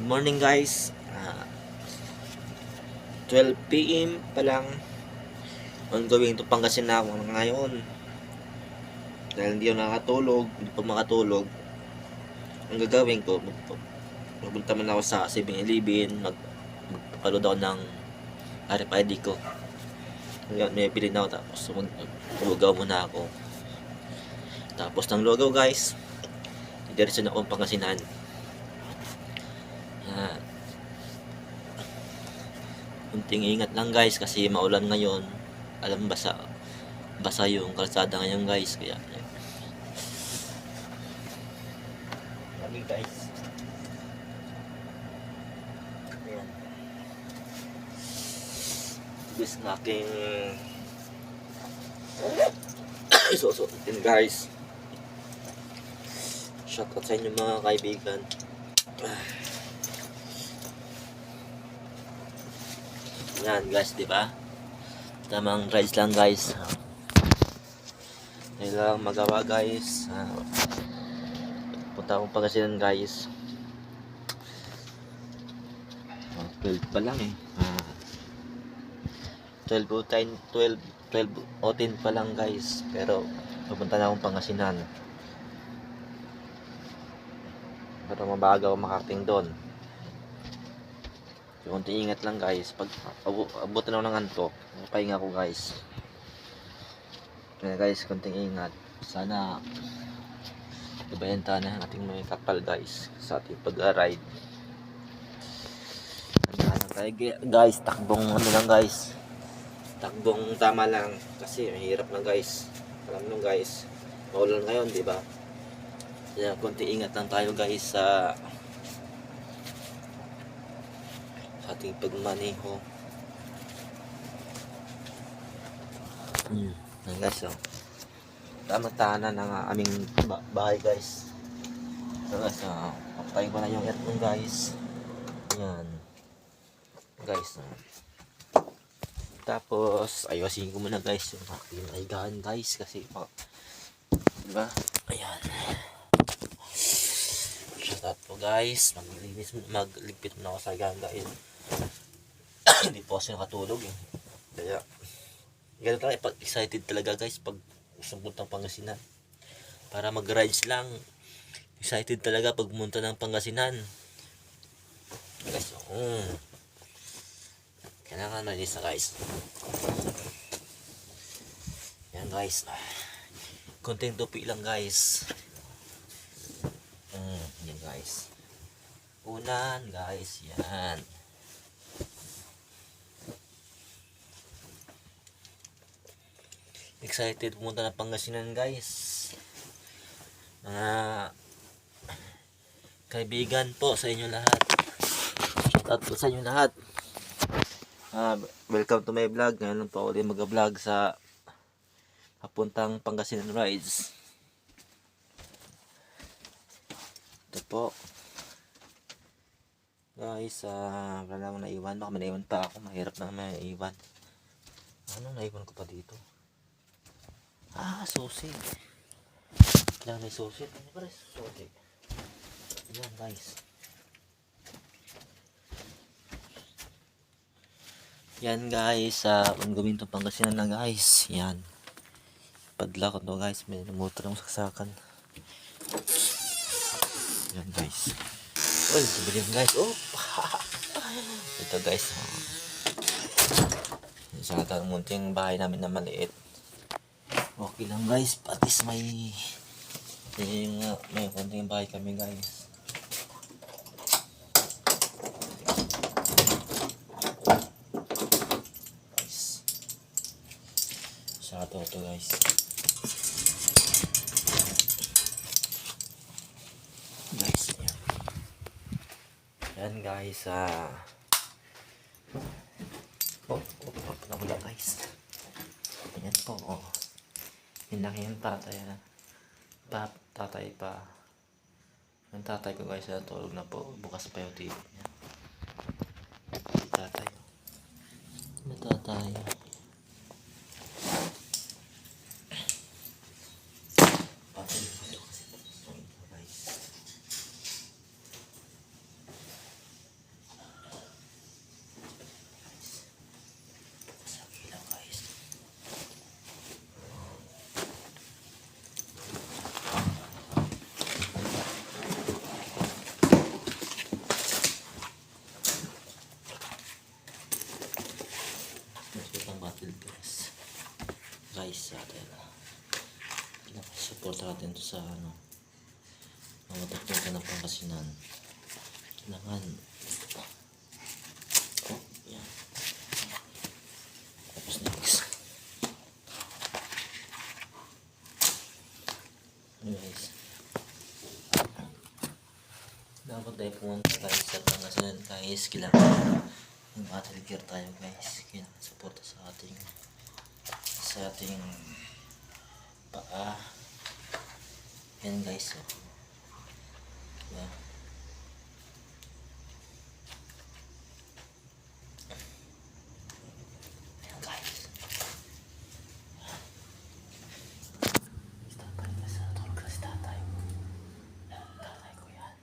Good morning guys. 12 PM pa lang. Ongoing to Pangasinan ako ngayon. Dahil hindi ako nakatulog, hindi pa makatulog. Ang gagawin ko, pupunta muna ako sa 7-Eleven, magpapaload ako ng RFID ko. Ngayon, may bilhin ako tapos lugaw muna ako. Tapos ng lugaw guys, diretso na akong Pangasinan. Kunting ingat lang guys kasi maulan ngayon. Alam basa yung kalsada ngayon guys, kaya lagi guys. Ayan. This na aking isusutin guys. Shoutout sa inyo mga kaibigan. Yan guys, di ba? Tamang rides lang guys. Kailangan magawa guys. Punta akong Pangasinan guys. 12 pa lang eh. 12:10 pa lang guys. Pero pupunta na akong Pangasinan. Pero mabaga ako makarating doon. Kunti ingat lang guys. Pag abutin ako ng antok, pahinga ko guys. Kaya guys, kunting ingat. Sana ibayanta na ang ating mga kapal guys sa ating pag-ride. Ano tayo guys, takbong ano lang guys. Takbong tama lang kasi mahirap na guys. Alam mo guys, maulan ngayon, di ba? Kaya kunti ingat lang tayo guys sa ating pagmaneho. Guys, tamang tahanan ng aming bahay guys. So guys, papatayin ko na yung aircon guys. Yan guys. Tapos ayusin ko muna guys yung aking higaan guys kasi diba? Ayan. Shout out po guys. Magligpit muna ako sa higaan guys. Hindi po kasi nakatulog eh. Kaya ganun talaga, excited talaga guys pag usang puntang Pangasinan. Para mag-rides lang. Excited talaga pag pumunta ng Pangasinan. Guys, kailangan malis na guys. Yan guys. Konting tupi lang guys. Yan guys. Unan guys. Yan. Excited pumunta ng Pangasinan guys. Kaibigan po sa inyo lahat. Shoutout po sa inyo lahat. Welcome to my vlog. Ngayon po ako din mag-vlog sa papuntang Pangasinan rides. Ito po guys, wala lang naiwan. Baka may naiwan pa ako. Mahirap na may naiwan. Anong naiwan ko pa dito? Susi. Kailangan may susi. Ano ba rin susi? Yan guys. Yan guys. Kung gawin itong Pangasinan na guys. Yan. Padlak ito guys. May motor ng saksakan. Yan guys. Uy, sabihin guys. Ito guys. Sa munting bahay namin na maliit. Okay lang guys, patis may konting bahay kami guys. Guys. Sa to guys. Guys, yan. Yan guys, napula guys. Yan po, Hinlaki yung tatay tatay pa. Yung tatay ko guys, tulog na po. Bukas pa yung TV niya. Tatay. Tatay. natin. Support natin to sa ano, mamatagpong ka ng Pangasinan. Kailangan yan. Tapos next, guys, dapat tayo pumunta tayo sa Pangasinan guys. Kailangan yung battery gear tayo guys. Kailangan support sa ating paa. Yan guys, oh. Diba? Yan guys. Si tatay kasi natulog na si tatay. Tatay ko yan.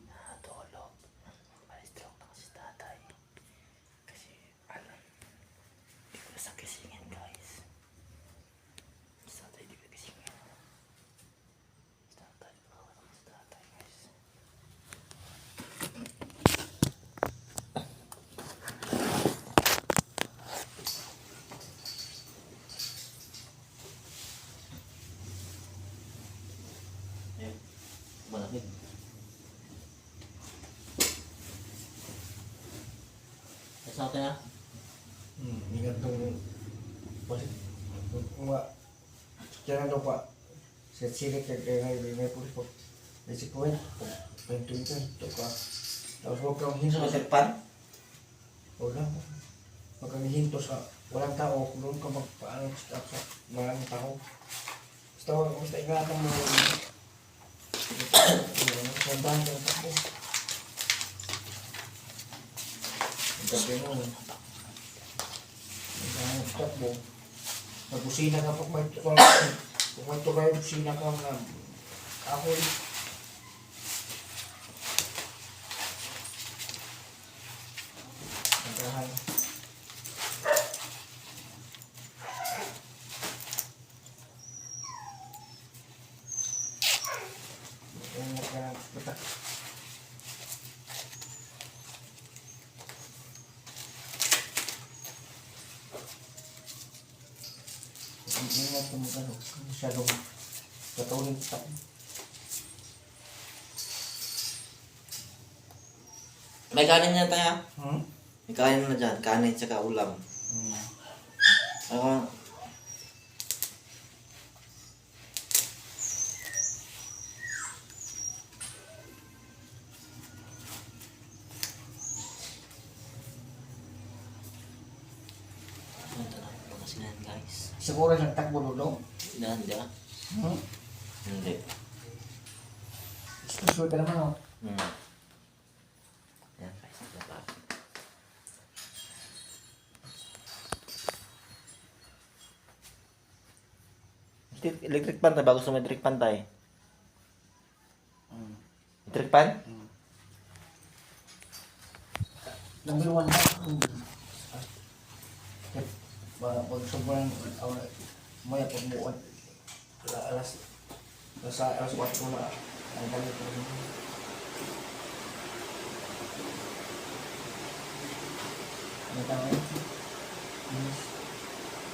Natulog. Stroke na kasi si tatay. Kasi alam, di ko nasa kisingin guys. Si tatay di ko kisingin. Si tatay, bawal ako si tatay guys. Eh, malamig. Sa atin ah. Ingat dong. Balik. Mga sekarang daw pa. Silit kaya may pulis po. Basic po yan. Pentuin ka. Ito ka. Tapos huwag kang hinto. Masagpan? Wala. Huwag kang hinto sa walang tao. Kung doon ka magpaano sa maraming tao. Basta ingatan mo. Sandahan ka ng takbo. Ang gabi mo. Ang takbo. Nagbusina ka pag may tulay, busina ka na ako'y nagahan. Ingat ka ng patak. Ingat ka magano. Masyadong katulad sa May kanin niya tayo. Hmm? May kanin na dyan. Kanin tsaka ulam. Ako, punta na ako Pangasinan guys. Siguro nagtakbo lulong. Hindi ah. Hindi. Susunod ka naman, oh. Yan guys. Diba? Electric pan tayo bago sa electric pan tayo. Electric pan? Number one na. Pag sobrang maya pag muwan. Alas 4 na. Ang dami ko. Ano tama yun?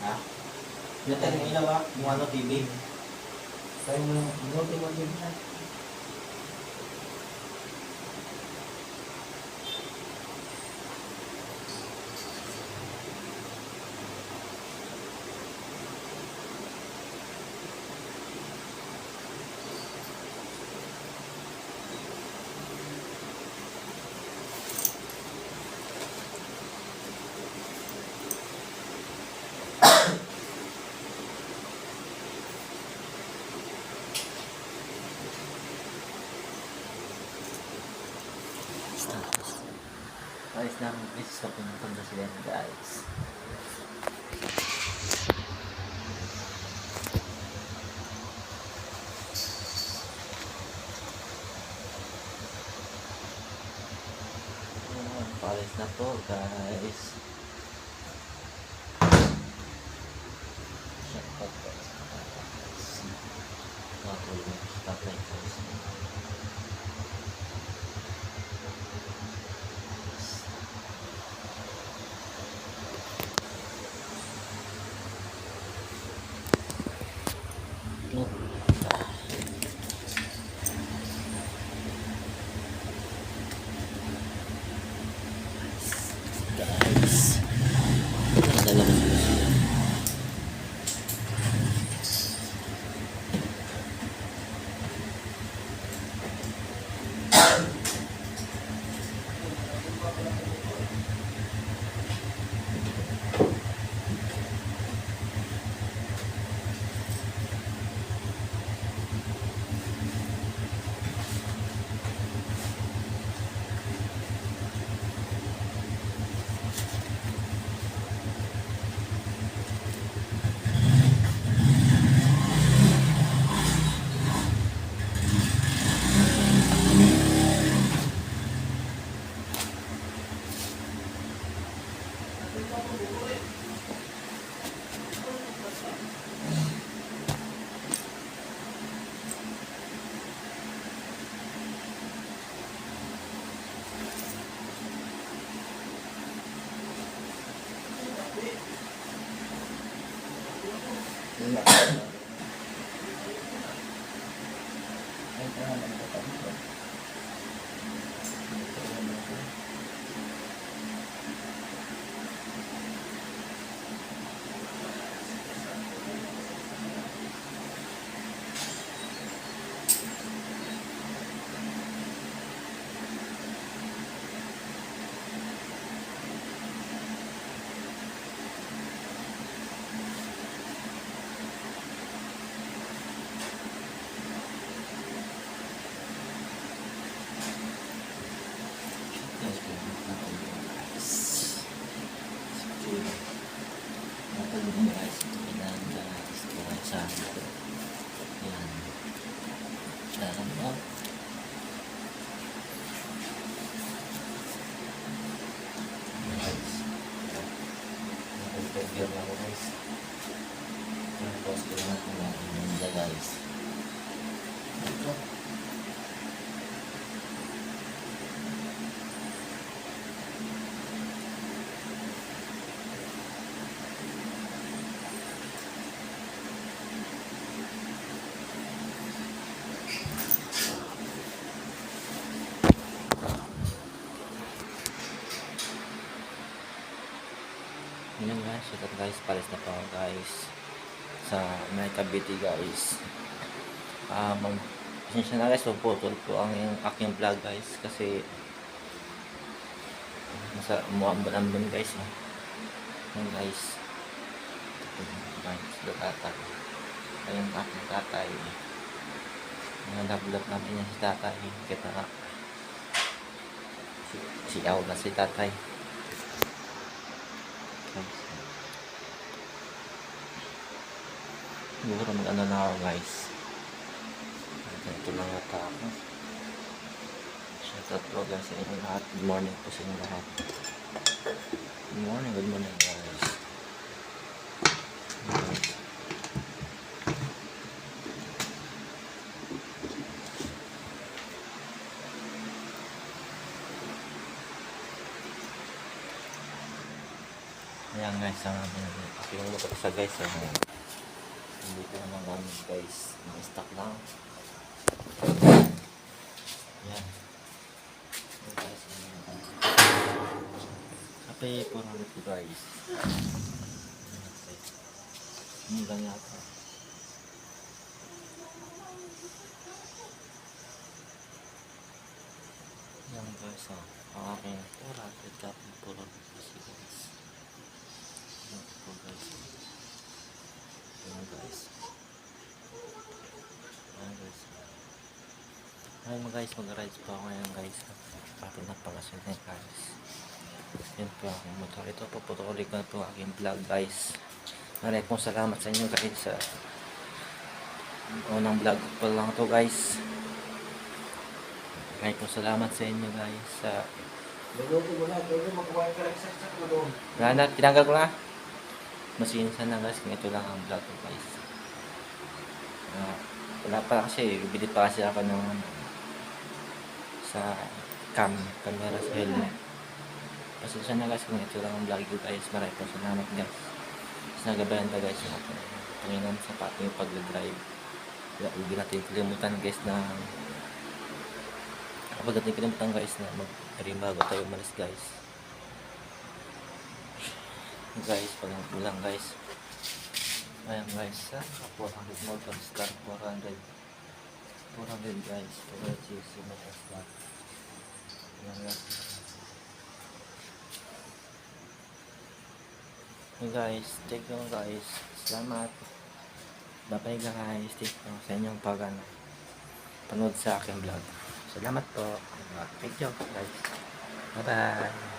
Ha? Yan tayo ng ilaw ah. Yung ano TV. Tayo mo lang. Minuti mo din ha. Guys, namin please sa pumunta sila guys. Palis na po guys. Shoutout guys. Natulog. Tatay guys. nag-gear na ako guys. Tapos kailangan ko na inunda guys. Ito. Yun guys, ito guys, palis na po ako guys sa may Cavite guys. Pasensya na guys, puputol po ang aking vlog guys kasi nasa umuambon guys. Yun guys, guys, tatay. Ayun aking tatay. Nalabulap natin yan si tatay. Kita nga, siyaw na si tatay. Siguro mag-ano na ako guys. Ito lang ata ako. Shoutout po guys sa inyo lahat. Good morning po sa inyo lahat. Good morning guys. Ayan guys, ang aking motor sa guys. Hindi ko naman gamit guys. Naka-stock lang. Ayan. Ayan guys. Kape 400 guys. Ang lang yata. Ayan guys. Ang aking 400 kape 400 guys. Ayan po guys. Ayan guys. Ayan guys. Ayan guys, mag-rides po ako ngayon guys. Kapit na pangasin na guys. Yan po aking motor. Ito po, putuloy ko na po aking vlog guys. Maraming pong salamat sa inyo guys sa unang vlog po lang to guys. Maraming pong salamat sa inyo guys sa Luto mo na, pwede makuha ka lang sa ko doon. Rana, tinanggal ko na. Masinsan na guys, ito lang ang vlog ko guys. Wala pa kasi, bibili pa kasi ako ng sa camera sa helmet. Pasensya na guys kung ito lang ang vlog ko guys. Maraming po salamat guys. Tapos nagabayan na guys yung Panginoon sa pating pag-drive. Kaya hindi natin kalimutan guys na kapag natin kalimutan guys na mag-rin bago tayo umalis guys. Guys, palang lang guys. Ayan guys, 400 motor star 400 guys, 400cc motor star. Ayan guys. Hey guys, thank you guys. Salamat. Bye guys. Thank you sa inyong panood sa aking vlog. Salamat po. Thank you guys. Bye bye.